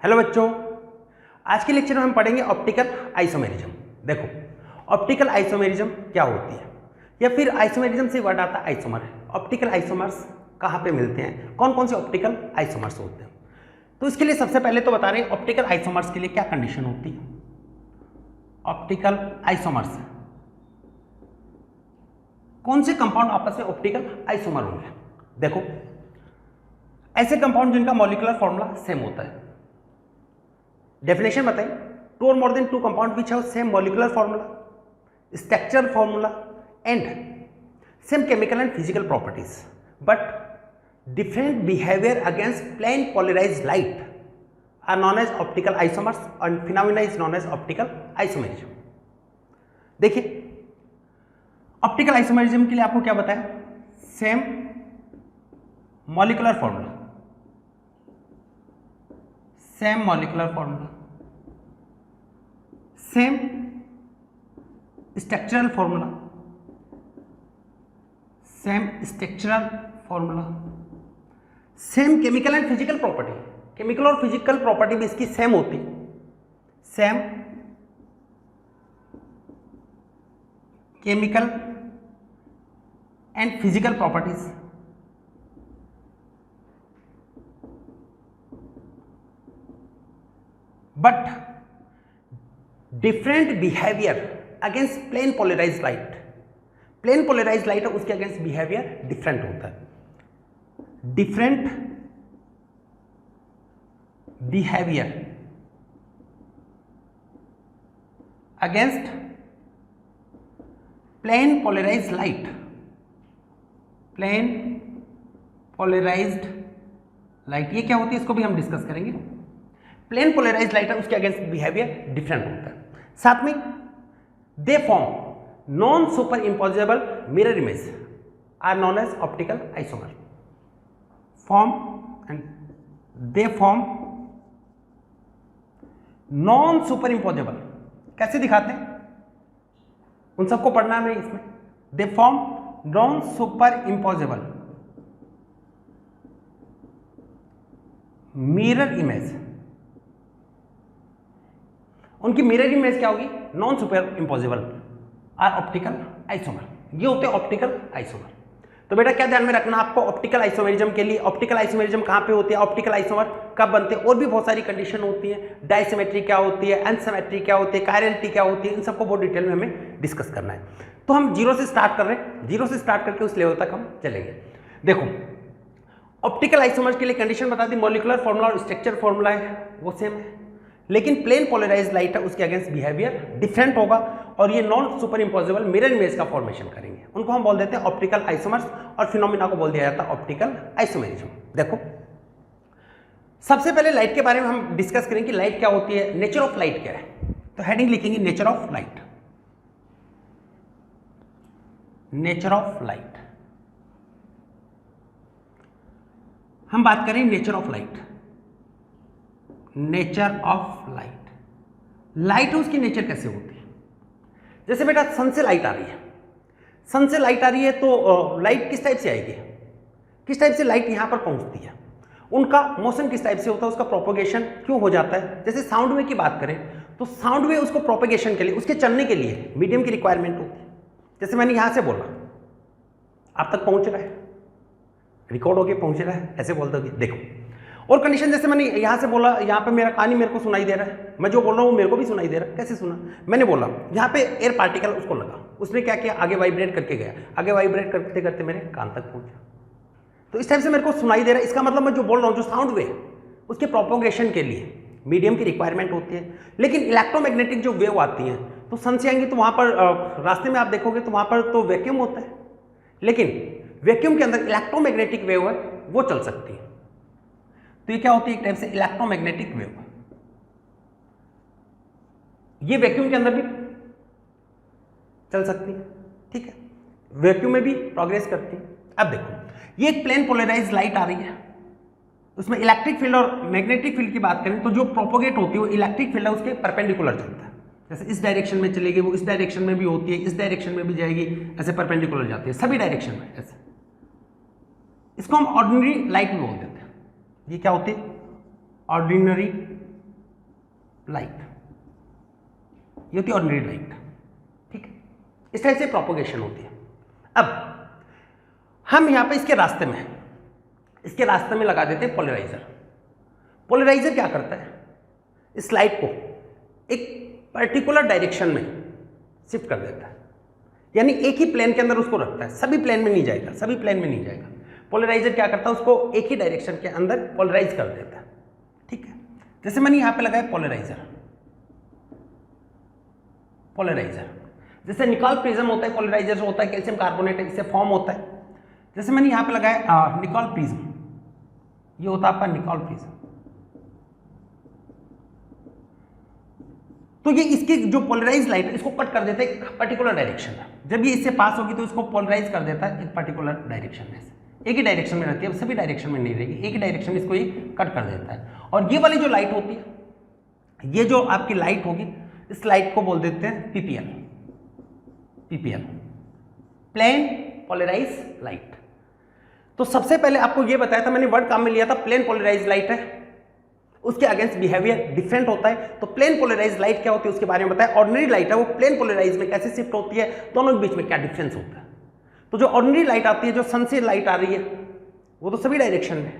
Hello बच्चों, आज के लेक्चर में हम पढ़ेंगे ऑप्टिकल आइसोमेरिज्म। देखो, ऑप्टिकल आइसोमेरिज्म क्या होती है, या फिर आइसोमेरिज्म से वर्ड आता है आइसोमर। ऑप्टिकल आइसोमर्स कहाँ पे मिलते हैं, कौन कौन से ऑप्टिकल आइसोमर्स होते हैं। तो इसके लिए सबसे पहले तो बता रहे हैं ऑप्टिकल आइसोमर्स के लिए क्या कंडीशन होती है। ऑप्टिकल आइसोमर्स, कौन से कंपाउंड आपस में ऑप्टिकल आइसोमर होंगे। देखो, ऐसे कंपाउंड जिनका मॉलिक्यूलर फॉर्मूला सेम होता है। डेफिनेशन बताइए, टू और more than two compound which have same molecular formula, structural formula and same chemical and physical properties but different behaviour against plane polarised light are known as optical isomers and phenomena is known as optical isomerism. देखिए, optical isomerism के लिए आपको क्या बताया, same molecular formula, same molecular formula, same structural formula, same structural formula, same chemical and physical property. Chemical और physical property भी इसकी same होती, same chemical and physical properties, but different behaviour against plane polarised light. Plane polarised light है, उसके against behaviour different होता है। Different behaviour against plane polarised light, plane polarised light ये क्या होती है, इसको भी हम डिस्कस करेंगे। प्लेन पोलराइज्ड लाइट है, उसके अगेंस्ट बिहेवियर डिफरेंट होता है। साथ में they form non superimposable mirror image are known as optical isomer. Form and they form non superimposable, कैसे दिखाते हैं उन सबको पढ़ना है इसमें। They form non superimposable mirror image. उनकी मिरर इमेज क्या होगी, non superimposable are optical isomer. ये होते हैं ऑप्टिकल आइसोमर। तो बेटा क्या ध्यान में रखना आपको ऑप्टिकल आइसोमेरिज्म के लिए, ऑप्टिकल आइसोमेरिज्म कहाँ पे होती है, ऑप्टिकल आइसोमर कब बनते हैं, और भी बहुत सारी कंडीशन होती है। डाइसिमेट्री क्या होती है, एनसिमेट्री क्या होती है, कायरलिटी क्या होती है, इन सबको बहुत डिटेल में हमें डिस्कस करना है। तो हम जीरो से स्टार्ट कर रहे हैं, जीरो से स्टार्ट करके उस लेवल तक हम चलेंगे। देखो, ऑप्टिकल आइसोमर के लिए कंडीशन बता दी, मॉलिक्यूलर फॉर्मूला और स्ट्रक्चर फॉर्मूला है वो सेम है, लेकिन प्लेन पोलराइज्ड लाइट है, उसके अगेंस्ट बिहेवियर डिफरेंट होगा और ये non super imposable mirror image का फॉर्मेशन करेंगे। उनको हम बोल देते हैं ऑप्टिकल आइसोमर्स और फिनोमिना को बोल दिया जाता है ऑप्टिकल आइसोमेरिज्म। देखो, सबसे पहले लाइट के बारे में हम डिस्कस करेंगे कि लाइट क्या होती है, नेचर ऑफ लाइट क्या है। तो हेडिंग लिखेंगे nature of light. Nature of light, हम बात करें nature of light. Nature of light, light है उसकी नेचर कैसे होती है। जैसे बेटा सन से लाइट आ रही है, सन से लाइट आ रही है तो लाइट किस टाइप से आएगी, किस टाइप से लाइट यहां पर पहुंचती है, उनका मोशन किस टाइप से होता है, उसका प्रोपोगेशन क्यों हो जाता है। जैसे साउंड वेव की बात करें तो साउंड वेव उसको प्रोपोगेशन के लिए, उसके चलने के लिए मीडियम की रिक्वायरमेंट होती है। जैसे मैंने यहां से बोला, आप तक पहुंच रहा है, रिकॉर्ड होके पहुंच रहा है, ऐसे बोल दोगे। देखो, और कंडीशन जैसे मैंने यहां से बोला, यहां पे मेरा कान ही मेरे को सुनाई दे रहा है, मैं जो बोल रहा हूं मेरे को भी सुनाई दे रहा है। कैसे सुना, मैंने बोला यहां पे एयर पार्टिकल उसको लगा, उसने क्या किया, आगे वाइब्रेट करके गया, आगे वाइब्रेट करते करते मेरे कान तक पहुंचा, तो इस टाइप से मेरे को सुनाई दे रहा है। इसका मतलब मैं जो बोल रहा हूं, जो साउंड वेव उसके प्रोपोगेशन के लिए मीडियम की रिक्वायरमेंट होती है। लेकिन इलेक्ट्रोमैग्नेटिक जो वेव आती है तो सन से आएंगी, तो वहां पर रास्ते में आप देखोगे तो वहां पर तो वैक्यूम होता है, लेकिन वैक्यूम के अंदर इलेक्ट्रोमैग्नेटिक वेव है वो चल सकती है। तो ये क्या होती है, एक टाइप से इलेक्ट्रोमैग्नेटिक वेव। ये वैक्यूम के अंदर भी चल सकती है, ठीक है, वैक्यूम में भी प्रोग्रेस करती है। अब देखो, ये एक प्लेन पोलराइज्ड लाइट आ रही है, उसमें इलेक्ट्रिक फील्ड और मैग्नेटिक फील्ड की बात करें तो जो प्रोपोगेट होती है वो इलेक्ट्रिक फील्ड है उसके परपेंडिकुलर चलता है। जैसे इस डायरेक्शन में चलेगी वो इस डायरेक्शन में भी होती है, इस डायरेक्शन में भी जाएगी, ऐसे परपेंडिकुलर जाती है सभी डायरेक्शन में ऐसे। इसको हम ऑर्डिनरी लाइट भी बोल देते हैं। ये क्या होती है, ऑर्डिनरी लाइट, ये होती है ऑर्डिनरी लाइट। ठीक है, इस टाइप से प्रोपोगेशन होती है। अब हम यहां पे इसके रास्ते में लगा देते हैं पोलराइजर। पोलराइजर क्या करता है, इस लाइट को एक पर्टिकुलर डायरेक्शन में शिफ्ट कर देता है, यानी एक ही प्लेन के अंदर उसको रखता है, सभी प्लेन में नहीं जाएगा। पोलराइजर क्या करता है, उसको एक ही डायरेक्शन के अंदर पोलराइज कर देता है। ठीक है, जैसे मैंने यहां पे लगाया पोलराइजर, जैसे निकॉल प्रिज्म होता है, पोलराइजर होता है कैल्शियम कार्बोनेट, इससे फॉर्म होता है। जैसे मैंने यहां पे लगाया निकॉल प्रिज्म, ये होता है आपका निकॉल प्रिज्म। तो ये इसकी जो पोलराइज लाइट है इसको कट कर देता है एक पर्टिकुलर डायरेक्शन में। जब ये इससे पास होगी तो इसको पोलराइज कर देता है एक पर्टिकुलर डायरेक्शन में, एक ही डायरेक्शन में रहती है, अब सभी डायरेक्शन में नहीं रहेगी, एक ही डायरेक्शन में इसको ये कट कर देता है। और ये वाली जो लाइट होती है, ये जो आपकी लाइट होगी, इस लाइट को बोल देते हैं पीपीएल, प्लेन पोलराइज लाइट। तो सबसे पहले आपको ये बताया था, मैंने वर्ड काम में लिया था, प्लेन पोलराइज लाइट है, उसके अगेंस्ट बिहेवियर डिफरेंट होता है। तो प्लेन पोलराइज लाइट क्या होती है उसके बारे में बताया। ऑर्डिनरी लाइट है वो प्लेन पोलराइज में कैसे शिफ्ट होती है, दोनों के बीच में क्या डिफरेंस होता है। तो जो ऑर्डिनरी लाइट आती है, जो सन से लाइट आ रही है, वो तो सभी डायरेक्शन में,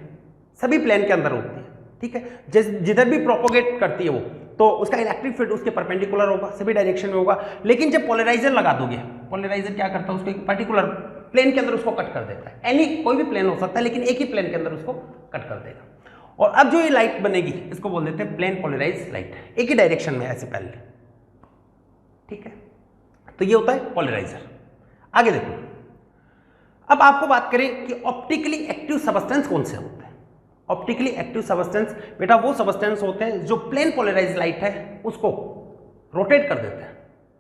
सभी प्लेन के अंदर होती है। ठीक है, जिधर भी प्रोपोगेट करती है वो, तो उसका इलेक्ट्रिक फील्ड उसके परपेंडिकुलर होगा, सभी डायरेक्शन में होगा। लेकिन जब पोलराइजर लगा दोगे, पोलराइजर क्या करता है, उसको एक पर्टिकुलर प्लेन के अंदर उसको कट कर देता है। एनी कोई भी प्लेन हो सकता है, लेकिन एक ही प्लेन के अंदर उसको कट कर देगा। और अब जो ये लाइट बनेगी इसको बोल देते हैं प्लेन पोलराइज लाइट, एक ही डायरेक्शन में ऐसे पैरेलल। ठीक है, तो ये होता है पोलराइजर। आगे देखो, अब आपको बात करें कि ऑप्टिकली एक्टिव सबस्टेंस कौन से होते हैं। ऑप्टिकली एक्टिव सबस्टेंस बेटा वो सबस्टेंस होते हैं जो प्लेन पोलराइज लाइट है उसको रोटेट कर देते हैं,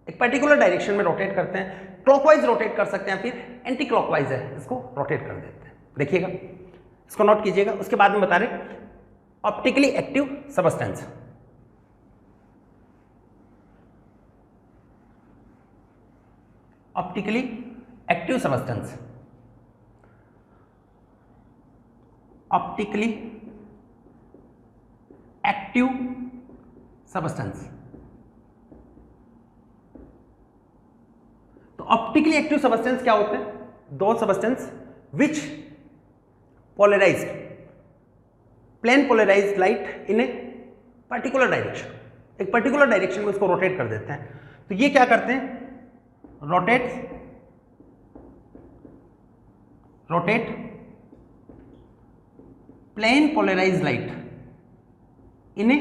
एक पर्टिकुलर डायरेक्शन में रोटेट करते हैं। क्लॉकवाइज रोटेट कर सकते हैं, फिर एंटी क्लॉकवाइज है, इसको रोटेट कर देते हैं। देखिएगा, इसको नोट कीजिएगा, उसके बाद में बता रहे optically active substance. Optically active substance, optically active substance. तो ऑप्टिकली एक्टिव सबस्टेंस क्या होते हैं, दो substance which polarise plane polarise light in a particular direction, एक पर्टिकुलर डायरेक्शन में उसको रोटेट कर देते हैं। तो ये क्या करते हैं, rotate plane polarise light in a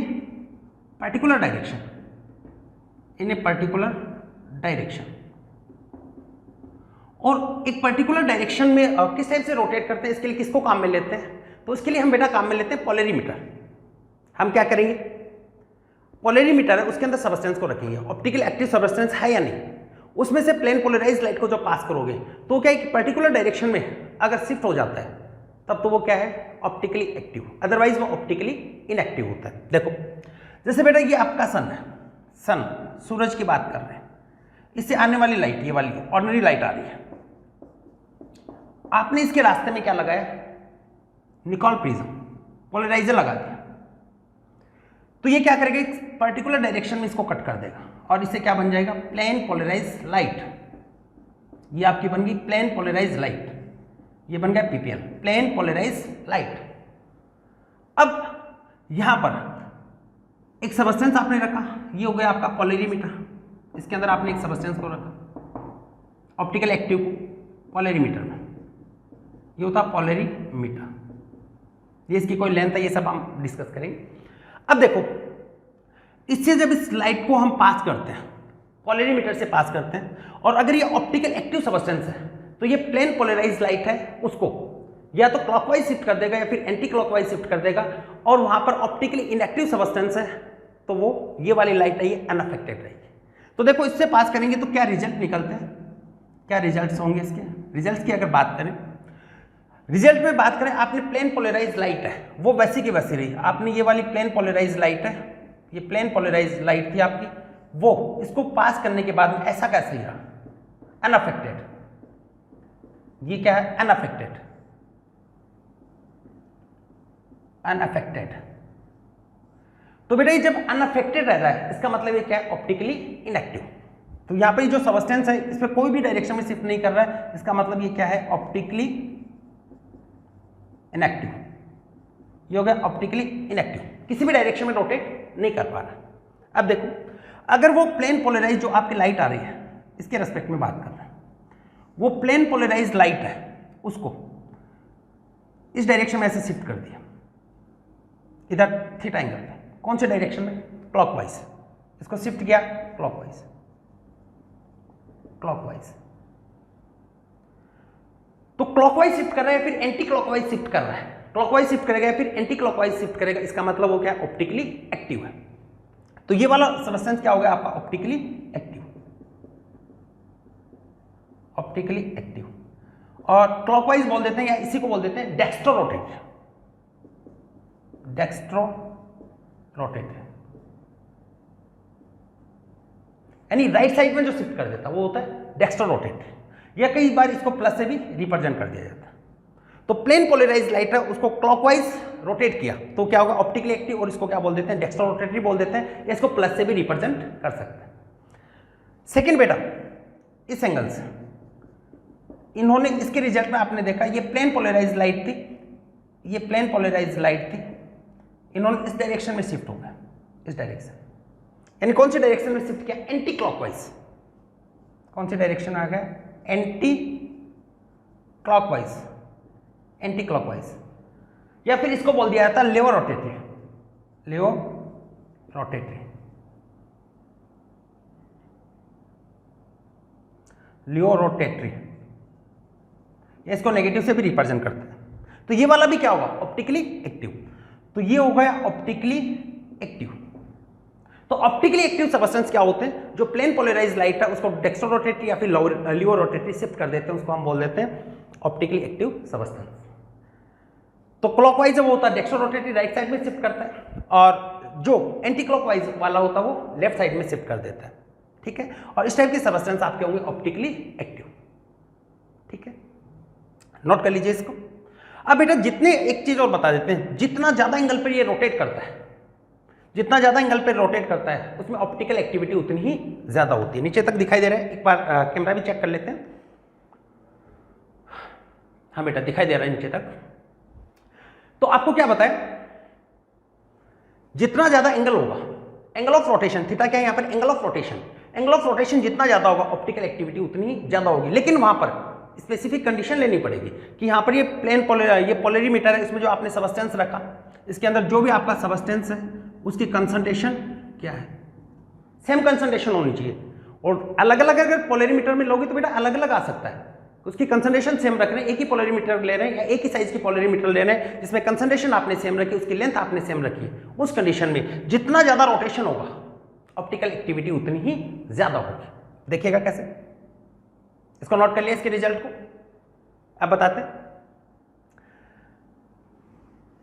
particular direction, और एक पर्टिकुलर डायरेक्शन में किस टाइप से रोटेट करते हैं, इसके लिए किसको काम में लेते हैं, तो इसके लिए हम बेटा काम में लेते हैं पोलरीमीटर। हम क्या करेंगे, पोलरीमीटर है उसके अंदर सबस्टेंस को रखेंगे, ऑप्टिकल एक्टिव सबस्टेंस है या नहीं, उसमें से प्लेन पोलराइज लाइट को जब पास करोगे तो क्या एक पर्टिकुलर डायरेक्शन में अगर शिफ्ट हो जाता है तब तो वो क्या है, ऑप्टिकली एक्टिव, अदरवाइज वो ऑप्टिकली इनएक्टिव होता है। देखो जैसे बेटा ये आपका सन है, सन सूरज की बात कर रहे हैं, इससे आने वाली लाइट ये वाली ऑर्डिनरी लाइट आ रही है, आपने इसके रास्ते में क्या लगाया, निकॉल प्रिज्म, पोलराइजर लगा दिया, तो ये क्या करेगा, एक पर्टिकुलर डायरेक्शन में इसको कट कर देगा और इससे क्या बन जाएगा, प्लेन पोलराइज लाइट। ये आपकी बन गई प्लेन पोलराइज लाइट, ये बन गया पीपीएल, प्लेन पोलराइज लाइट। अब यहां पर एक सबस्टेंस आपने रखा, ये हो गया आपका पोलरीमीटर, इसके अंदर आपने एक सबस्टेंस को रखा ऑप्टिकल एक्टिव पोलरीमीटर में, ये होता पोलरीमीटर, ये इसकी कोई लेंथ है, ये सब हम डिस्कस करेंगे। अब देखो इससे जब इस लाइट को हम पास करते हैं, पोलरीमीटर से पास करते हैं, और अगर ये ऑप्टिकल एक्टिव सबस्टेंस है तो ये प्लेन पोलराइज लाइट है उसको या तो क्लॉकवाइज शिफ्ट कर देगा या फिर एंटी क्लॉकवाइज शिफ्ट कर देगा, और वहां पर ऑप्टिकली इनएक्टिव सबस्टेंस है तो वो ये वाली लाइट है ये अनअफेक्टेड रहेगी। तो देखो इससे पास करेंगे तो क्या रिजल्ट निकलते हैं, क्या रिजल्ट्स होंगे इसके, रिजल्ट्स की अगर बात करें, रिजल्ट में बात करें, आपने प्लेन पोलराइज लाइट है वो वैसी की वैसी रही, आपने ये वाली प्लेन पोलराइज लाइट है, ये प्लेन पोलराइज लाइट थी आपकी, वो इसको पास करने के बाद में ऐसा कैसे रहा, अनअफेक्टेड, ये क्या है, अनअफेक्टेड, अनअफेक्टेड। तो बेटा ये जब अनअफेक्टेड रह रहा है इसका मतलब ये क्या है, ऑप्टिकली इनएक्टिव। तो यहाँ पे जो सबस्टेंस है इस पर कोई भी डायरेक्शन में शिफ्ट नहीं कर रहा है, इसका मतलब ये क्या है, ऑप्टिकली इनएक्टिव। ये हो गया ऑप्टिकली इनएक्टिव, किसी भी डायरेक्शन में रोटेट नहीं कर पा रहा। अब देखो, अगर वो प्लेन पोलराइज जो आपकी लाइट आ रही है इसके रेस्पेक्ट में बात कर रहे हैं, वो प्लेन पोलराइज लाइट है उसको इस डायरेक्शन में ऐसे शिफ्ट कर दिया, इधर थीटा एंगल पे, कौन से डायरेक्शन में, क्लॉकवाइज। इसको शिफ्ट किया क्लॉकवाइज, क्लॉकवाइज। तो क्लॉकवाइज शिफ्ट कर रहा है फिर एंटी क्लॉकवाइज शिफ्ट कर रहा है, क्लॉकवाइज शिफ्ट करेगा फिर एंटी क्लॉकवाइज शिफ्ट करेगा, इसका मतलब वो क्या है, ऑप्टिकली एक्टिव है। तो ये वाला सबस्टेंस क्या हो गया आपका, ऑप्टिकली एक्टिव, ऑप्टिकली एक्टिव। और क्लॉकवाइज बोल देते हैं या इसी को बोल देते हैं डेक्स्ट्रो रोटेट, डेक्स्ट्रो रोटेट, यानी राइट साइड में जो शिफ्ट कर देता है वो होता है डेक्स्ट्रो रोटेट, या कई बार इसको प्लस से भी रिप्रेजेंट कर दिया जाता है। तो प्लेन पोलराइज लाइट है उसको क्लॉकवाइज रोटेट किया तो क्या होगा, ऑप्टिकली एक्टिव, और इसको क्या बोल देते हैं, डेक्स्ट्रो रोटेटरी बोल देते हैं, या इसको प्लस से भी रिप्रेजेंट कर सकते हैं। सेकंड बेटा, इस एंगल से इन्होंने, इसके रिजल्ट में आपने देखा ये प्लेन पोलराइज लाइट थी, ये प्लेन पोलराइज लाइट थी, इन्होंने इस डायरेक्शन में शिफ्ट हो गया, इस डायरेक्शन, यानी कौन सी डायरेक्शन में शिफ्ट किया, एंटी क्लॉकवाइज। कौन सी डायरेक्शन आ गया, एंटी क्लॉकवाइज, एंटी क्लॉकवाइज, या फिर इसको बोल दिया जाता है लेवो रोटेटरी, लेवो रोटेटरी, लियो रोटेटरी, या इसको नेगेटिव से भी रिप्रेजेंट करते हैं। तो ये वाला भी क्या होगा, ऑप्टिकली एक्टिव। तो ये हो गया ऑप्टिकली एक्टिव। तो ऑप्टिकली एक्टिव सबस्टेंस क्या होते हैं, जो प्लेन पोलराइज लाइट है उसको डेक्स्ट्रो रोटेटरी या फिर लियो रोटेटरी शिफ्ट कर देते हैं, उसको हम बोल देते हैं ऑप्टिकली एक्टिव सबस्टेंस। तो क्लॉकवाइज वो होता है डेक्स्ट्रो रोटेटरी, राइट साइड में शिफ्ट करता है, और जो एंटी क्लॉकवाइज वाला होता है वो लेफ्ट साइड में शिफ्ट कर देता है, ठीक है। और इस टाइप के सबस्टेंस आपके होंगे ऑप्टिकली एक्टिव, ठीक है, नोट कर लीजिए इसको। अब बेटा जितने, एक चीज और बता देते हैं, जितना ज्यादा एंगल पर ये रोटेट करता है, जितना ज्यादा एंगल पे रोटेट करता है उसमें ऑप्टिकल एक्टिविटी उतनी ही ज्यादा होती है। नीचे तक दिखाई दे रहा है, एक बार कैमरा भी चेक कर लेते हैं। हाँ बेटा दिखाई दे रहा है नीचे तक। तो आपको क्या बताएं, जितना ज्यादा एंगल होगा, एंगल ऑफ रोटेशन, थीटा क्या है यहाँ पर, angle of rotation, angle of rotation जितना ज्यादा होगा ऑप्टिकल एक्टिविटी उतनी ही ज्यादा होगी। लेकिन वहां पर स्पेसिफिक कंडीशन लेनी पड़ेगी कि यहाँ पर ये प्लेन ये पोलरीमीटर है, इसमें जो आपने सबस्टेंस रखा, इसके अंदर जो भी आपका सबस्टेंस है उसकी कंसंट्रेशन क्या है, सेम कंसंट्रेशन होनी चाहिए। और अलग अलग अगर पोलरीमीटर में लोगे तो बेटा अलग अलग आ सकता है, उसकी कंसंट्रेशन सेम रख रहे हैं, एक ही पोलरीमीटर ले रहे हैं या एक ही साइज की पोलरीमीटर ले रहे हैं जिसमें कंसंट्रेशन आपने सेम रखी, उसकी लेंथ आपने सेम रखी, उस कंडीशन में जितना ज्यादा रोटेशन होगा ऑप्टिकल एक्टिविटी उतनी ही ज्यादा होगी। देखिएगा कैसे, इसको नोट कर लिया, इसके रिजल्ट को अब बताते हैं।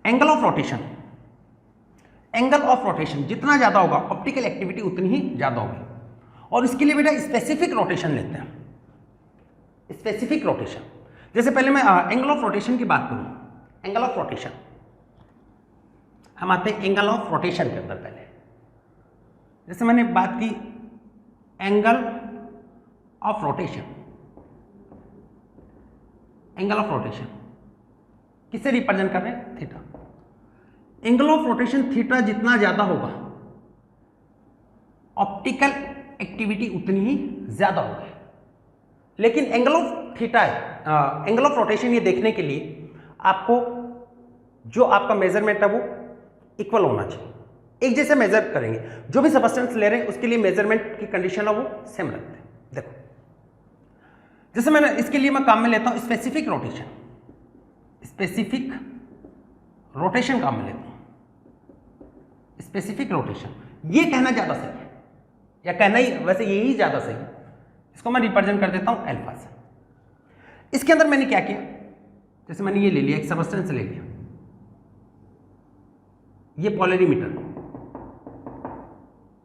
Angle of rotation, angle of rotation जितना ज्यादा होगा ऑप्टिकल एक्टिविटी उतनी ही ज्यादा होगी। और इसके लिए बेटा स्पेसिफिक रोटेशन लेते हैं, स्पेसिफिक रोटेशन। जैसे पहले मैं एंगल ऑफ रोटेशन की बात करूं, एंगल ऑफ रोटेशन, हम आते हैं एंगल ऑफ रोटेशन के अंदर। पहले जैसे मैंने बात की angle of rotation, angle of rotation किससे रिप्रेजेंट कर रहे हैं, theta. Angle of rotation theta जितना ज्यादा होगा ऑप्टिकल एक्टिविटी उतनी ही ज्यादा होगी। लेकिन एंगल ऑफ थीटा है, एंगल ऑफ रोटेशन ये देखने के लिए आपको जो आपका मेजरमेंट है वो इक्वल होना चाहिए, एक जैसे मेजर करेंगे। जो भी सबस्टेंस ले रहे हैं उसके लिए मेजरमेंट की कंडीशन है वो सेम रखते हैं। देखो जैसे मैंने इसके लिए मैं काम में लेता हूं स्पेसिफिक रोटेशन, स्पेसिफिक रोटेशन काम में लेता हूं, स्पेसिफिक रोटेशन। ये कहना ज्यादा सही है, या कहना ही वैसे यही ज्यादा सही है। इसको मैं रिप्रेजेंट कर देता हूं अल्फा से। इसके अंदर मैंने क्या किया, जैसे मैंने ये ले लिया, एक सबस्टेंस ले लिया, ये पोलरीमीटर,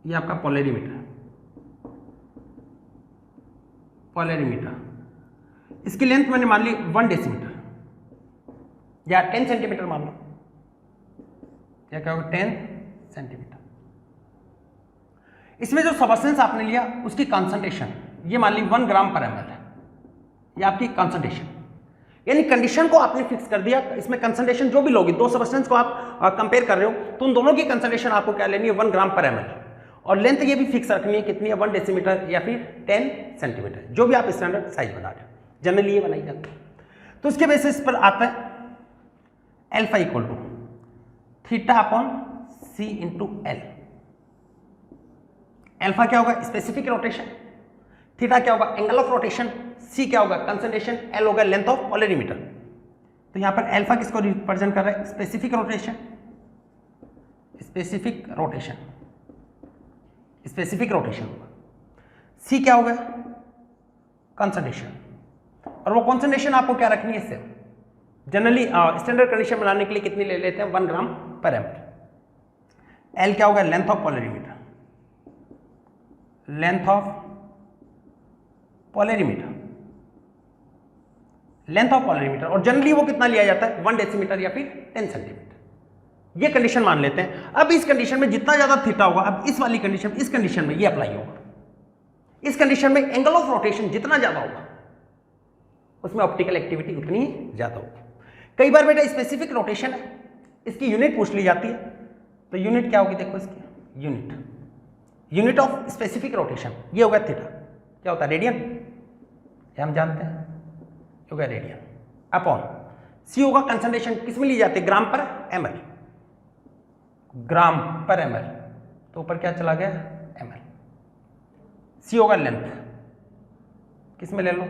ये आपका पोलरीमीटर, पोलरीमीटर, इसकी लेंथ मैंने मान ली 1 डेसीमीटर या 10 सेंटीमीटर मान लो, या क्या होगा 10 सेंटीमीटर। इसमें जो सब्सटेंस आपने लिया उसकी कॉन्सेंट्रेशन ये मान ली 1 ग्राम पर ml है, ये आपकी कॉन्सेंट्रेशन, यानी कंडीशन को आपने फिक्स कर दिया। इसमें कंसेंट्रेशन जो भी लोगी, दो सब्सटेंस को आप कंपेयर कर रहे हो तो उन दोनों की कंसेंट्रेशन आपको क्या लेनी है 1 ग्राम पर ml, और लेंथ ये भी फिक्स रखनी है कितनी है 1 डेसीमीटर या फिर 10 सेंटीमीटर, जो भी आप स्टैंडर्ड साइज बना रहे हो, जनरली ये बनाई जाती है। तो इसके बेसिस पर आता है alpha equal to theta upon C into L. Alpha क्या होगा स्पेसिफिक रोटेशन, थीटा क्या होगा एंगल ऑफ रोटेशन, सी क्या होगा कंसंट्रेशन, एल होगा लेंथ ऑफ पोलरीमीटर। तो यहां पर अल्फा किसको रिप्रेजेंट कर रहा है specific rotation, specific rotation, specific rotation होगा। सी क्या होगा कंसंट्रेशन, और वो कंसंट्रेशन आपको क्या रखनी है इससे, जनरली स्टैंडर्ड कंडीशन बनाने के लिए कितनी ले लेते हैं 1 ग्राम पर ml। एल क्या होगा length of polarimeter, length of polarimeter, length of polarimeter, और जनरली वो कितना लिया जाता है 1 डेसीमीटर या फिर 10 सेंटीमीटर। ये कंडीशन मान लेते हैं। अब इस कंडीशन में जितना ज्यादा थीटा होगा, अब इस वाली कंडीशन, इस कंडीशन में ये अप्लाई होगा। इस कंडीशन में एंगल ऑफ रोटेशन जितना ज्यादा होगा उसमें ऑप्टिकल एक्टिविटी उतनी ही ज्यादा होगी। कई बार बेटा स्पेसिफिक रोटेशन है, इसकी यूनिट पूछ ली जाती है, तो यूनिट क्या होगी देखो इसकी unit, unit of specific rotation ये होगा थीटा, क्या होता है रेडियन, ये हम जानते हैं होगा रेडियन, अपॉन सी होगा कंसंट्रेशन किस में ली जाती है ग्राम पर ml, ग्राम पर ml, तो ऊपर क्या चला गया ml। सी होगा लेंथ, किस में ले लो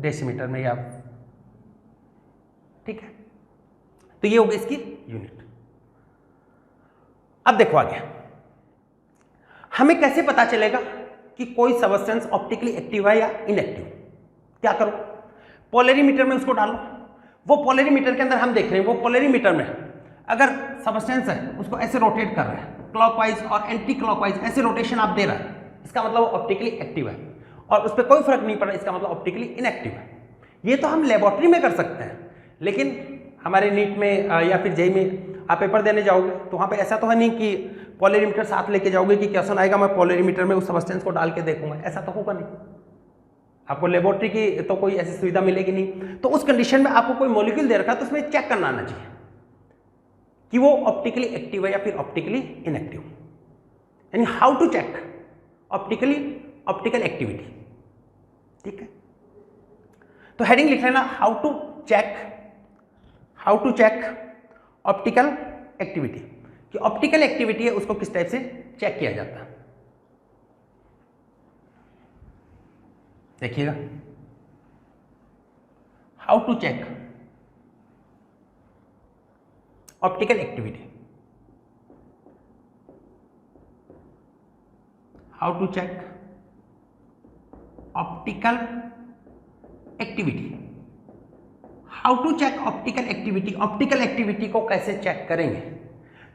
डेसीमीटर में या, ठीक है। तो ये होगी इसकी यूनिट। अब देखो आगे हमें कैसे पता चलेगा कि कोई सब्सटेंस ऑप्टिकली एक्टिव है या इनएक्टिव। क्या करो, पोलरीमीटर में उसको डालो, वो पोलरीमीटर के अंदर हम देख रहे हैं, वो पोलरीमीटर में अगर सब्सटेंस है उसको ऐसे रोटेट कर रहा है क्लॉकवाइज और एंटी क्लॉकवाइज, ऐसे रोटेशन आप दे रहा है, इसका मतलब वो ऑप्टिकली एक्टिव है, और उस पर कोई फर्क नहीं पड़ रहा, इसका मतलब ऑप्टिकली इनएक्टिव है। ये तो हम लेबोरेटरी में कर सकते हैं, लेकिन हमारे नीट में या फिर जेई में आप पेपर देने जाओगे तो वहाँ पे ऐसा तो है नहीं कि पोलरीमीटर साथ लेके जाओगे कि क्वेश्चन आएगा मैं पोलरीमीटर में उस सब्सटेंस को डाल के देखूंगा, ऐसा तो होगा नहीं। आपको लेबोरेटरी की तो कोई ऐसी सुविधा मिलेगी नहीं। तो उस कंडीशन में आपको कोई मॉलिक्यूल दे रखा है तो उसमें चेक करना आना चाहिए कि वो ऑप्टिकली एक्टिव है या फिर ऑप्टिकली इनएक्टिव, यानी how to check optical activity, ठीक है। तो हेडिंग लिख लेना how to check optical activity, कि ऑप्टिकल एक्टिविटी है उसको किस टाइप से चेक किया जाता है। देखिएगा how to check optical activity, how to check optical activity, how to check optical activity, optical activity को कैसे चेक करेंगे।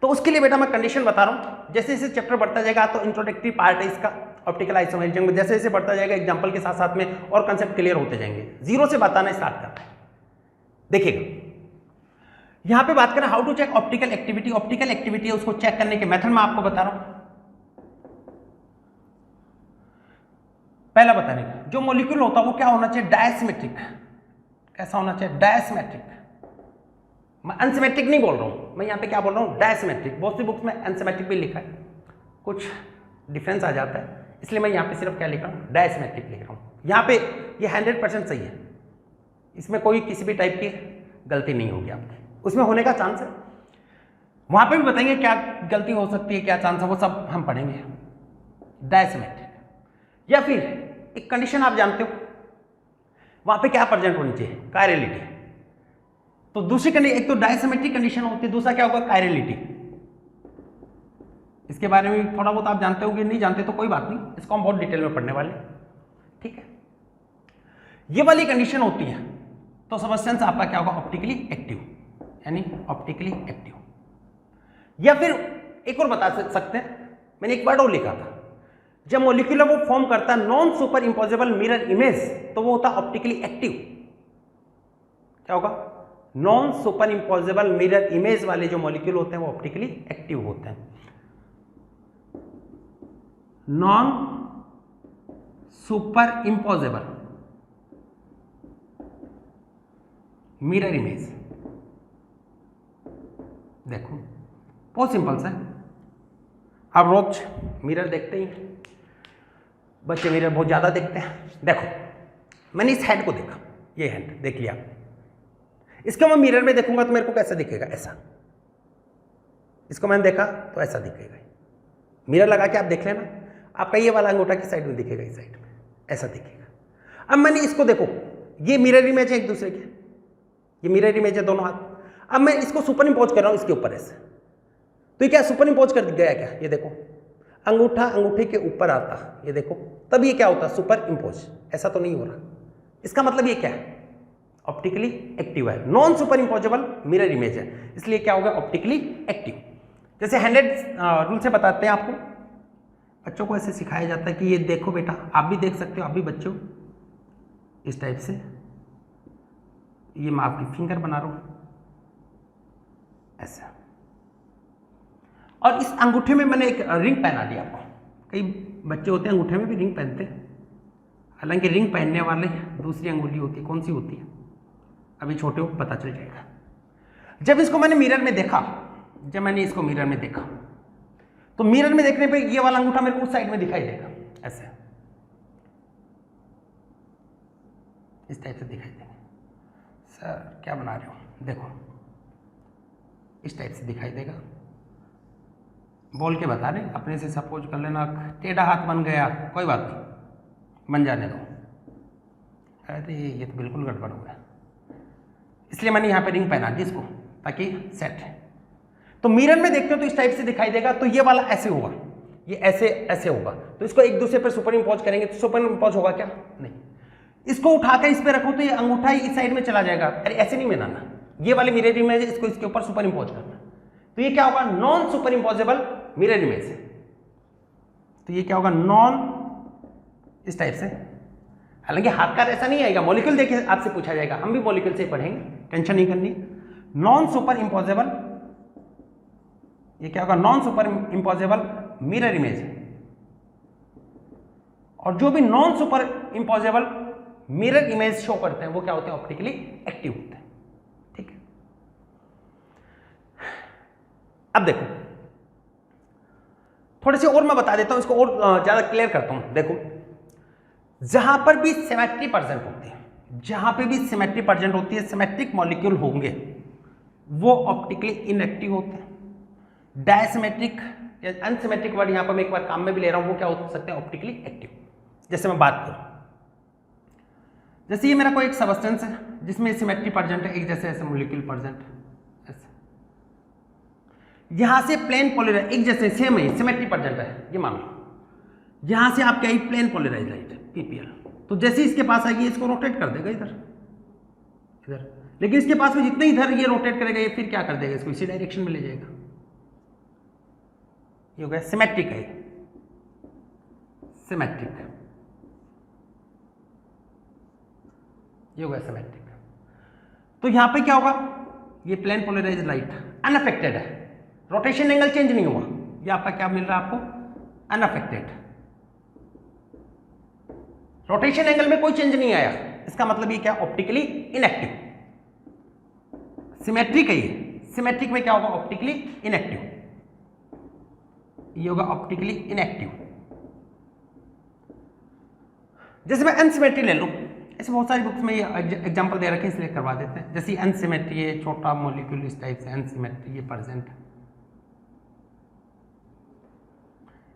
तो उसके लिए बेटा मैं कंडीशन बता रहा हूं, जैसे जैसे चैप्टर बढ़ता जाएगा तो इंट्रोडक्टरी पार्ट है इसका ऑप्टिकल आइसोमेरिज्म में, जैसे जैसे बढ़ता जाएगा एग्जांपल के साथ साथ में और कंसेप्ट क्लियर होते जाएंगे, जीरो से बताना स्टार्ट करते हैं। देखिएगा यहां पे बात करें how to check optical activity, optical activity है उसको चेक करने के मेथड मैं आपको बता रहा हूं। पहला बताने का जो मॉलिक्यूल होता है वो क्या होना चाहिए डायसिमेट्रिक, कैसा होना चाहिए डायसिमेट्रिक, मैं अनसिमेट्रिक नहीं बोल रहा हूं, मैं यहां पे क्या बोल रहा हूं डायसिमेट्रिक। बहुत सी बुक्स में अनसिमेट्रिक भी लिखा है, कुछ डिफरेंस आ जाता है, इसलिए मैं यहां पे सिर्फ क्या लिख रहा हूं डायसिमेट्रिक लिख रहा हूं। यहां पे ये 100% सही है, इसमें कोई किसी भी टाइप की गलती नहीं होगी आपकी, उसमें होने का चांस है, वहां पे भी बताएंगे क्या गलती हो सकती है क्या चांस है, वो सब हम पढ़ेंगे। डायसिमेट्रिक या फिर एक कंडीशन आप जानते हो वहां पे क्या प्रेजेंट होनी चाहिए कायरलिटी, तो दूसरी कंडीशन एक तो डायसिमेट्रिक कंडीशन होती है, दूसरा क्या होगा कायरलिटी। इसके बारे में थोड़ा बहुत आप जानते होंगे, नहीं जानते तो कोई बात नहीं, इसको हम बहुत डिटेल में पढ़ने वाले, ठीक है। ये वाली कंडीशन होती है तो सब्सटेंस आपका क्या होगा ऑप्टिकली एक्टिव, यानी ऑप्टिकली एक्टिव। या फिर एक और बता सकते हैं, मैंने एक वर्ड और लिखा था, जब मॉलिक्यूल वो फॉर्म करता है non superimposable mirror image तो वो होता है ऑप्टिकली एक्टिव। क्या होगा non superimposable mirror image वाले जो मॉलिक्यूल होते हैं वो ऑप्टिकली एक्टिव होते हैं। Non superimposable mirror image. देखो बहुत सिंपल सा है, आप रोज मिरर देखते ही, बच्चे मिरर बहुत ज़्यादा देखते हैं। देखो मैंने इस हेड को देखा, ये हेड देख लिया, इसको मैं मिरर में देखूंगा तो मेरे को कैसा दिखेगा, ऐसा। इसको मैंने देखा तो ऐसा दिखेगा। मिरर लगा के आप देख लेना, आपका ये वाला अंगूठा किस साइड में दिखेगा, इस साइड में, ऐसा दिखेगा। अब मैंने इसको देखो, ये मिरर इमेज है एक दूसरे के, ये मिरर इमेज है दोनों हाथ। अब मैं इसको सुपर इम्पोज कर रहा हूं इसके ऊपर ऐसे, तो ये क्या सुपर इम्पोज कर गया क्या, ये देखो अंगूठा अंगूठे के ऊपर आता, ये देखो, तब ये क्या होता, सुपर इम्पोज। ऐसा तो नहीं हो रहा, इसका मतलब ये क्या है, ऑप्टिकली एक्टिव है, non superimposable mirror image है, इसलिए क्या होगा, ऑप्टिकली एक्टिव। जैसे 100 रूल से बताते हैं आपको, बच्चों को ऐसे सिखाया जाता है कि ये देखो बेटा, आप भी देख सकते हो, आप भी बच्चों, इस टाइप से, ये मैं आपकी फिंगर बना रहा हूं ऐसा, और इस अंगूठे में मैंने एक रिंग पहना दिया आपको। कई बच्चे होते हैं अंगूठे में भी रिंग पहनते हैं, हालांकि रिंग पहनने वाले दूसरी अंगुली होती है, कौन सी होती है, अभी छोटे को पता चल जाएगा। जब इसको मैंने मिरर में देखा, जब मैंने इसको मिरर में देखा, तो मिरर में देखने पे ये वाला अंगूठा मेरे को उस साइड में दिखाई देगा, ऐसे इस टाइप से दिखाई देगा। सर क्या बना रहे हो, देखो इस टाइप से दिखाई देगा, बोल के बता रहे, अपने से सपोज कर लेना, टेढ़ा हाथ बन गया, कोई बात नहीं, बन जाने दो। अरे ये तो बिल्कुल गड़बड़ हो गया, इसलिए मैंने यहाँ पे रिंग पहना दी इसको, ताकि सेट है। तो मिरर में देखते हो तो इस टाइप से दिखाई देगा, तो ये वाला ऐसे होगा, ये ऐसे ऐसे होगा, तो इसको एक दूसरे पर सुपर इम्पोज करेंगे तो सुपर इम्पोज होगा क्या, नहीं। इसको उठाकर इस पे रखो तो ये अंगूठा ही इस साइड में चला जाएगा, अरे ऐसे नहीं बनाना, ये वाले मिरर इमेज है, इसको इसके ऊपर सुपर इम्पोज करना, तो ये क्या होगा, non superimposable mirror image. तो ये क्या होगा, नॉन, इस टाइप से, हालांकि हाथ का ऐसा नहीं आएगा, मॉलिक्यूल देखिए आपसे पूछा जाएगा, हम भी मॉलिक्यूल से पढ़ेंगे, टेंशन नहीं करनी। नॉन सुपर इम्पोजेबल, ये क्या होगा, non superimposable mirror image. और जो भी non superimposable mirror image show करते हैं वो क्या होते हैं, ऑप्टिकली एक्टिव होते हैं, ठीक है। अब देखो थोड़े से और मैं बता देता हूं, इसको और ज्यादा क्लियर करता हूं। देखो जहां पर भी सिमेट्री प्रेजेंट होती है, जहां पे भी सिमेट्री प्रेजेंट होती है, सिमेट्रिक मॉलिक्यूल होंगे वो ऑप्टिकली इनएक्टिव होते हैं। डायसिमेट्रिक या अनसिमेट्रिक वर्ड यहां पर मैं एक बार काम में भी ले रहा हूं, वो क्या हो सकते हैं, ऑप्टिकली एक्टिव। जैसे मैं बात करूं, जैसे ये मेरा कोई एक सबस्टेंस है जिसमें सिमेट्री प्रेजेंट है, एक जैसे ऐसे मॉलिक्यूल प्रेजेंट है, यहां से प्लेन पोलराइज, एक जैसे सेम है, सिमेट्री प्रेजेंट है, ये मान लो यहां से आपके आई प्लेन पोलराइज लाइट है पीपीएल, तो जैसे इसके पास आएगी इसको रोटेट कर देगा इधर इधर, लेकिन इसके पास में जितने इधर ये रोटेट करेगा ये फिर क्या कर देगा, इसको इसी डायरेक्शन में ले जाएगा। ये हो गया सिमेट्रिक है, सिमेट्रिक, ये हो गया सिमेट्रिक। तो यहां पे क्या होगा, ये प्लेन पोलराइज लाइट अनअफेक्टेड है, रोटेशन एंगल चेंज नहीं हुआ, ये आपका क्या मिल रहा है आपको, अनअफेक्टेड, रोटेशन एंगल में कोई चेंज नहीं आया, इसका मतलब ये क्या, ऑप्टिकली इनएक्टिव। सिमेट्रिक है ये, सिमेट्रिक में क्या होगा, ऑप्टिकली इनएक्टिव, ये होगा ऑप्टिकली इनएक्टिव। जैसे मैं अनसिमेट्री ले लूं, ऐसे बहुत सारी बुक्स में ये एग्जांपल दे रखे हैं इसलिए करवा देते हैं। जैसे अनसिमेट्री है, छोटा मॉलिक्यूल इस टाइप से अनसिमेट्री ये प्रेजेंट है,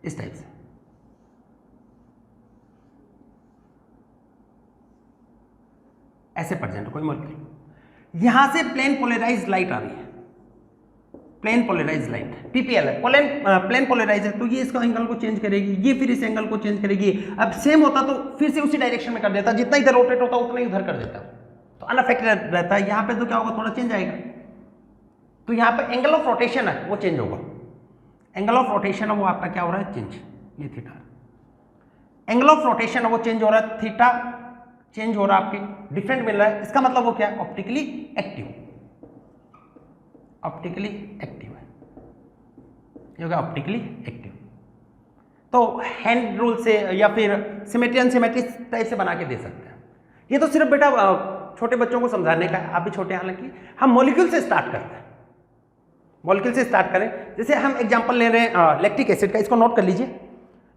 इस टाइप से, ऐसे प्रेजेंट कोई मॉलिक्यूल, यहां से प्लेन पोलराइज लाइट आ रही है, प्लेन पोलराइज लाइट पीपीएल है, प्लेन पोलराइज है, तो ये इसका एंगल को चेंज करेगी, ये फिर इस एंगल को चेंज करेगी। अब सेम होता तो फिर से उसी डायरेक्शन में कर देता, जितना इधर रोटेट होता उतना ही उधर कर देता, तो अनअफेक्टेड रहता है। यहां पे तो क्या होगा, थोड़ा चेंज आएगा, तो यहां पे एंगल ऑफ रोटेशन है वो चेंज होगा, एंगल ऑफ रोटेशन है वो आपका क्या हो रहा है, चेंज, ये थीटा, एंगल ऑफ रोटेशन है वो चेंज हो रहा है, थीटा चेंज हो रहा है, आपके डिफरेंट मिल रहा है, इसका मतलब वो क्या है, ऑप्टिकली एक्टिव, ऑप्टिकली एक्टिव है, ये होगा ऑप्टिकली एक्टिव। तो हैंड रूल से या फिर सिमेट्री अनसिमेट्री टाइप से बना के दे सकते हैं। ये तो सिर्फ बेटा छोटे बच्चों को समझाने का है, आप भी छोटे हैं हालांकि। हम मॉलिक्यूल से स्टार्ट करते हैं, मॉलिक्यूल से स्टार्ट करें। जैसे हम एग्जांपल ले रहे हैं लैक्टिक एसिड का, इसको नोट कर लीजिए।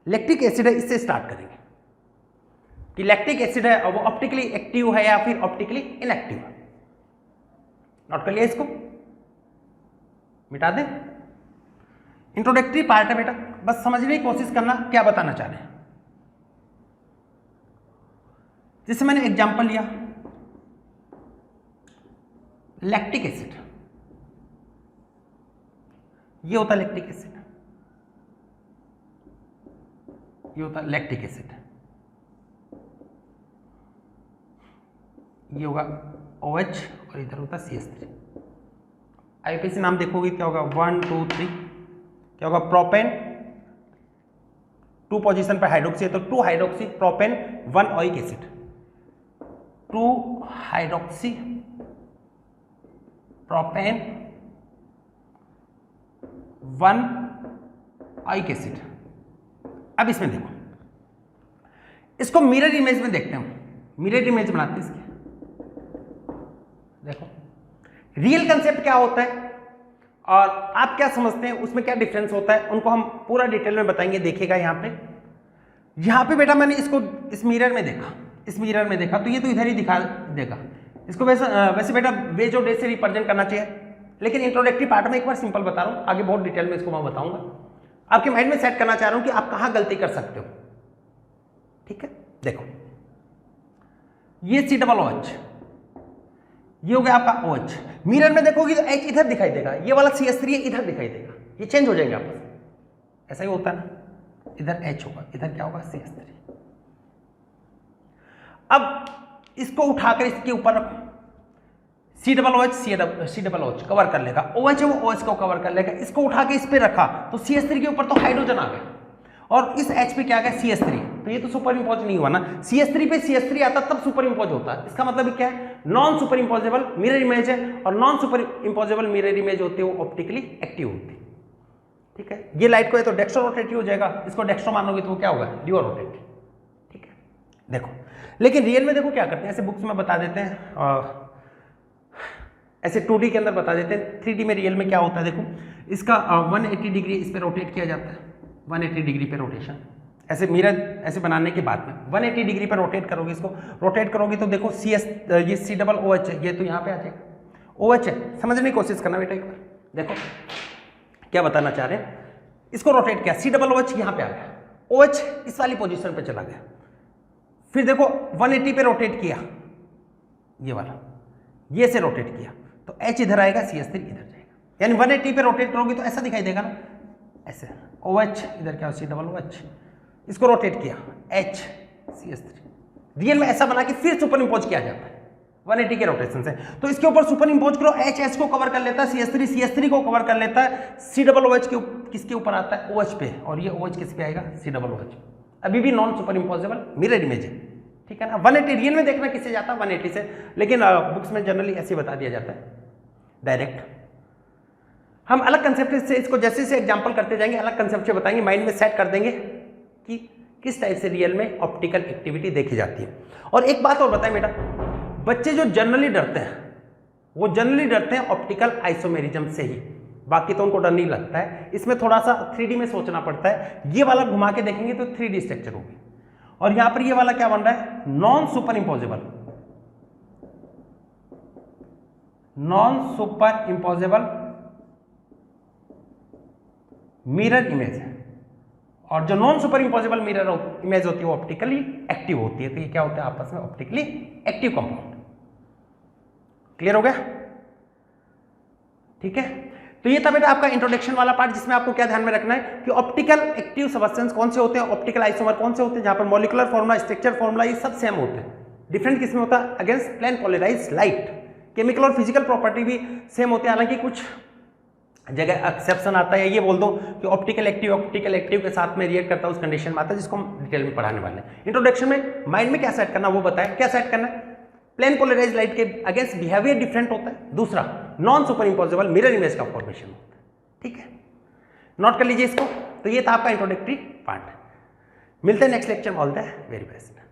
लैक्टिक एसिड है, इससे स्टार्ट करेंगे कि लैक्टिक एसिड है वो ऑप्टिकली एक्टिव है या फिर ऑप्टिकली इनएक्टिव है। नोट कर लिया, इसको मिटा दें। इंट्रोडक्टरी पार्ट है बेटा, बस समझने की कोशिश करना क्या बताना चाह रहे हैं। जैसे मैंने एग्जांपल लिया लैक्टिक एसिड, ये होता है लैक्टिक एसिड, ये होता है लैक्टिक एसिड, ये होगा OH और इधर होता है CH3। आईपीसी नाम देखोगे क्या होगा 1 2 3, क्या होगा प्रोपेन, 2 पोजीशन पर हाइड्रोक्सी है तो 2 hydroxy propane 1 oic acid, 2 hydroxy propane 1 oic acid. अब इसमें देखो, इसको मिरर इमेज में देखते हैं, मिरर इमेज बनाते हैं इसके। देखो रियल कंसेप्ट क्या होता है और आप क्या समझते हैं, उसमें क्या डिफरेंस होता है, उनको हम पूरा डिटेल में बताएंगे। देखिएगा यहाँ पे बेटा मैंने इसको इस मिरर में देखा, इस मिरर में देखा तो ये तो इधर ही दिखा देगा इसको। वैसे बेटा वेज और डे से रिप्रेजेंट करना चाहिए, लेकिन इंट्रोडक्टरी पार्ट में एक बार सिंपल बता रहा हूँ, आगे बहुत डिटेल में इसको मैं बताऊंगा। आपके माइंड में सेट करना चाह रहा हूँ कि आप कहाँ गलती कर सकते हो। ठीक है, देखो ये COOH, ये हो गया आपका OH। मिरर में देखोगे तो H इधर दिखाई देगा, ये वाला CH3 इधर दिखाई देगा, ये चेंज हो जाएंगे आपस। ऐसा ही होता है ना, इधर H होगा, इधर क्या होगा CH3। अब इसको उठाकर इसके ऊपर रखो, COOH कवर कर लेगा, OH है वो OH को कवर कर लेगा। इसको उठा के इस पे रखा तो CH3 के ऊपर तो हाइड्रोजन आ गया और इस H पे क्या आ गया CH3, तो ये तो सुपर इंपोज नहीं हुआ ना। CH3 पे CH3 आता तब सुपर इंपोज होता है। इसका मतलब क्या है, non superimposable mirror image है, और non superimposable mirror image होती है वो ऑप्टिकली एक्टिव होती है। ठीक है, ये लाइट को है तो डेक्स्ट्रो रोटेटिव हो जाएगा, इसको डेक्स्ट्रो मानोगे तो वो क्या होगा ड्यूओ रोटेटिव। ठीक है, देखो लेकिन रियल में देखो क्या करते हैं, ऐसे बुक्स में बता देते हैं और ऐसे 2D के अंदर बता देते हैं। 3D में रियल में क्या होता है, देखो इसका 180 डिग्री इस पर रोटेट किया जाता है, 180 डिग्री पे रोटेशन। ऐसे मिरर ऐसे बनाने के बाद में 180 डिग्री पर रोटेट करोगे, इसको रोटेट करोगे तो देखो ये COOH है, ये तो यहाँ पे आ जाएगा, OH है। समझने की कोशिश करना बेटा एक बार, देखो क्या बताना चाह रहे हैं। इसको रोटेट किया, COOH यहाँ पे आ गया, OH इस वाली पोजीशन पे चला गया। फिर देखो 180 पे रोटेट किया, ये वाला ये से रोटेट किया तो H इधर आएगा, CH3 इधर जाएगा। यानी 180 पे रोटेट करोगे तो ऐसा दिखाई देगा ना, ऐसे OH इधर क्या COOH, इसको रोटेट किया H CH3। रियल में ऐसा बना कि फिर सुपर इंपोज किया जाता है 180 के रोटेशन से। तो इसके ऊपर सुपर इंपोज करो, H को कवर कर लेता है, CH3 को कवर कर लेता है, COOH के किसके ऊपर आता है OH पे, और ये OH किस पे आएगा COOH। अभी भी non superimposable mirror image है। ठीक है ना, 180 रियल में देखना किससे जाता है 180 से, लेकिन बुक्स में जनरली ऐसे बता दिया जाता है डायरेक्ट। हम अलग कंसेप्ट से इसको जैसे से एग्जांपल करते जाएंगे, अलग कंसेप्ट से बताएंगे, माइंड में सेट कर देंगे कि किस टाइप से रियल में ऑप्टिकल एक्टिविटी देखी जाती है। और एक बात और बताएं बेटा, बच्चे जो जनरली डरते हैं वो जनरली डरते हैं ऑप्टिकल आइसोमेरिज्म से ही, बाकी तो उनको डर नहीं लगता है। इसमें थोड़ा सा 3D में सोचना पड़ता है। ये वाला घुमा के देखेंगे तो 3D स्ट्रक्चर होगी, और यहां पर ये वाला क्या बन रहा है non superimposable, non superimposable mirror image है। और जो non superimposable mirror image होती है वो ऑप्टिकली एक्टिव होती है। तो ये क्या होता है आपस में ऑप्टिकली एक्टिव कंपाउंड। क्लियर हो गया? ठीक है, तो ये था बेटा आपका इंट्रोडक्शन वाला पार्ट, जिसमें आपको क्या ध्यान में रखना है कि ऑप्टिकल एक्टिव सब्सटेंस कौन से होते हैं, ऑप्टिकल आइसोमर कौन से होते हैं, जहां पर मॉलिक्यूलर फॉर्मूला, स्ट्रक्चर फॉर्मूला ये सब सेम होते हैं। डिफरेंट किसमें होता है against plane polarised light. Chemical और फिजिकल प्रॉपर्टी भी सेम होते हैं, हालांकि कुछ जगह एक्सेप्शन आता है। ये बोल दो कि ऑप्टिकल एक्टिव के साथ में रिएक्ट करता है, उस कंडीशन में आता है जिसको हम डिटेल में पढ़ाने वाले हैं। इंट्रोडक्शन में माइंड में क्या सेट करना वो बताया, क्या सेट करना है, प्लेन पोलराइज्ड लाइट के अगेंस्ट बिहेवियर डिफरेंट होता है। दूसरा non superimposable mirror image का फॉर्मेशन होता है। ठीक है, नोट कर लीजिए इसको। तो ये था आपका इंट्रोडक्टरी पार्ट। मिलते हैं नेक्स्ट लेक्चर में। All the very best.